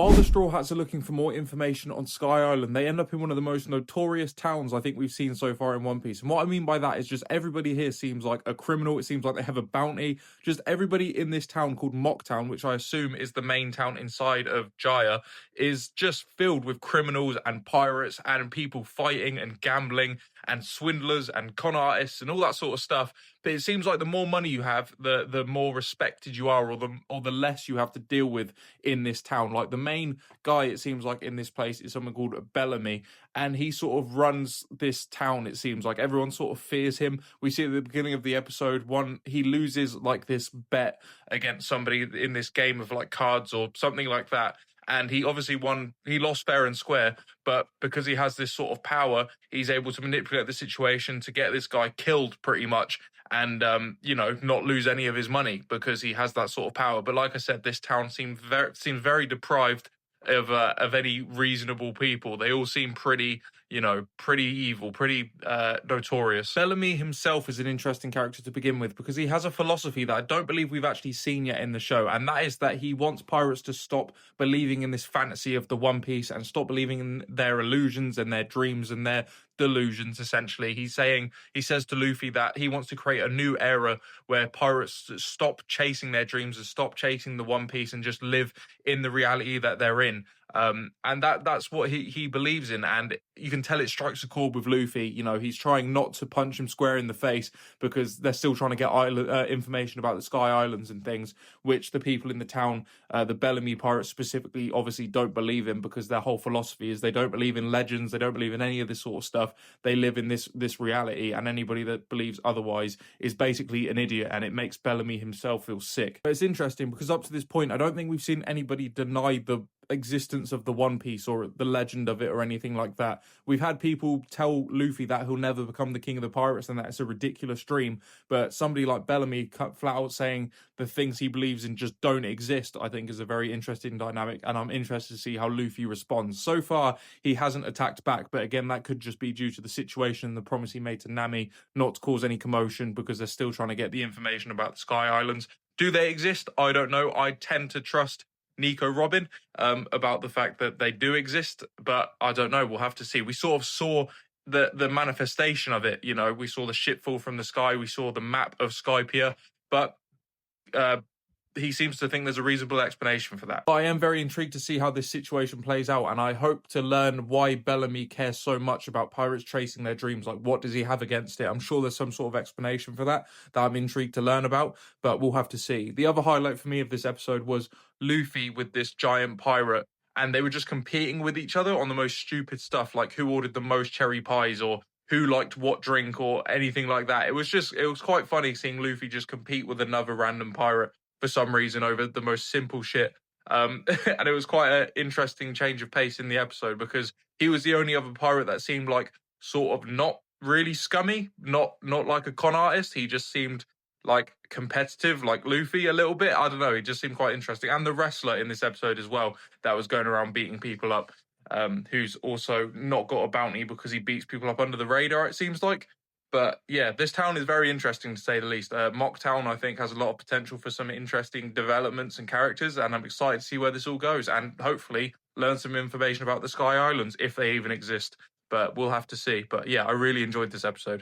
While the Straw Hats are looking for more information on Sky Island, they end up in one of the most notorious towns I think we've seen so far in One Piece. And what I mean by that is just everybody here seems like a criminal. It seems like they have a bounty. Just everybody in this town called Mocktown, which I assume is the main town inside of Jaya, is just filled with criminals and pirates and people fighting and gambling and swindlers and con artists and all that sort of stuff. But it seems like the more money you have, the more respected you are, or the less you have to deal with in this town. Like the main guy, it seems like in this place is someone called Bellamy, and he sort of runs this town. It seems like everyone sort of fears him. We see at the beginning of the episode one, he loses like this bet against somebody in this game of like cards or something like that. And he obviously won, he lost fair and square, but because he has this sort of power, he's able to manipulate the situation to get this guy killed pretty much and, not lose any of his money because he has that sort of power. But like I said, this town seems very deprived of any reasonable people. They all seem pretty evil, pretty notorious. Bellamy himself is an interesting character to begin with because he has a philosophy that I don't believe we've actually seen yet in the show, and that is that he wants pirates to stop believing in this fantasy of the One Piece and stop believing in their illusions and their dreams and their delusions. Essentially, he says to Luffy that he wants to create a new era where pirates stop chasing their dreams and stop chasing the One Piece and just live in the reality that they're in. And that's what he believes in, and you can tell it strikes a chord with Luffy. He's trying not to punch him square in the face because they're still trying to get information about the Sky Islands and things, which the people in the town, the Bellamy pirates specifically, obviously don't believe in because their whole philosophy is they don't believe in legends, they don't believe in any of this sort of stuff. They live in this reality, and anybody that believes otherwise is basically an idiot, and it makes Bellamy himself feel sick. But it's interesting because up to this point, I don't think we've seen anybody deny the existence of the One Piece or the legend of it or anything like that. We've had people tell Luffy that he'll never become the king of the pirates and that it's a ridiculous dream, but somebody like Bellamy flat out saying the things he believes in just don't exist, I think is a very interesting dynamic, and I'm interested to see how Luffy responds. So far, he hasn't attacked back, but again, that could just be due to the situation and the promise he made to Nami not to cause any commotion because they're still trying to get the information about the Sky Islands. Do they exist? I don't know. I tend to trust Nico Robin about the fact that they do exist, but I don't know. We'll have to see. We sort of saw the manifestation of it. We saw the ship fall from the sky. We saw the map of Skypiea, but he seems to think there's a reasonable explanation for that. I am very intrigued to see how this situation plays out, and I hope to learn why Bellamy cares so much about pirates chasing their dreams. Like, what does he have against it? I'm sure there's some sort of explanation for that I'm intrigued to learn about, but we'll have to see. The other highlight for me of this episode was Luffy with this giant pirate, and they were just competing with each other on the most stupid stuff, like who ordered the most cherry pies or who liked what drink or anything like that. It was quite funny seeing Luffy just compete with another random pirate for some reason over the most simple shit. And it was quite an interesting change of pace in the episode because he was the only other pirate that seemed like sort of not really scummy, not like a con artist. He just seemed like competitive, like Luffy a little bit. I don't know. He just seemed quite interesting. And the wrestler in this episode as well that was going around beating people up, who's also not got a bounty because he beats people up under the radar, it seems like. But yeah, this town is very interesting to say the least. Mocktown, I think, has a lot of potential for some interesting developments and characters, and I'm excited to see where this all goes and hopefully learn some information about the Sky Islands if they even exist. But we'll have to see. But yeah, I really enjoyed this episode.